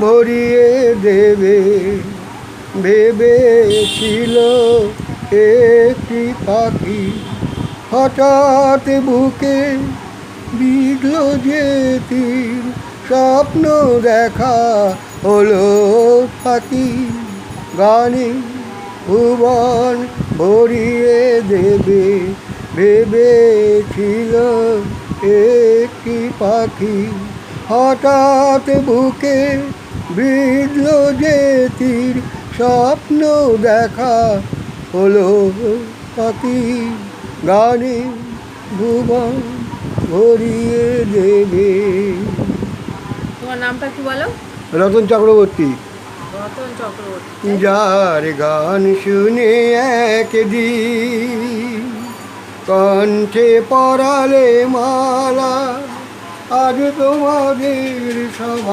ভরিয়ে দেবে। ভেবেছিল একটি পাখি, হঠাৎ বুকে বিঁধল যে তীর। স্বপ্ন দেখা হলো পাখি, গানে ভুবন ভরিয়ে দেবে। ভেবেছিল একটি পাখি, হঠাৎ বুকে বিঁধল যে তীর। স্বপ্ন দেখা হলো পাখি, গানে ভুবন ভরিয়ে দেবে। তোমার নামটা কি বলো? রতন চক্রবর্তী। রতন চক্রবর্তী। যার গান শুনে একদিন কণ্ঠে পরালে মালা, আজ তোমাদের সভা।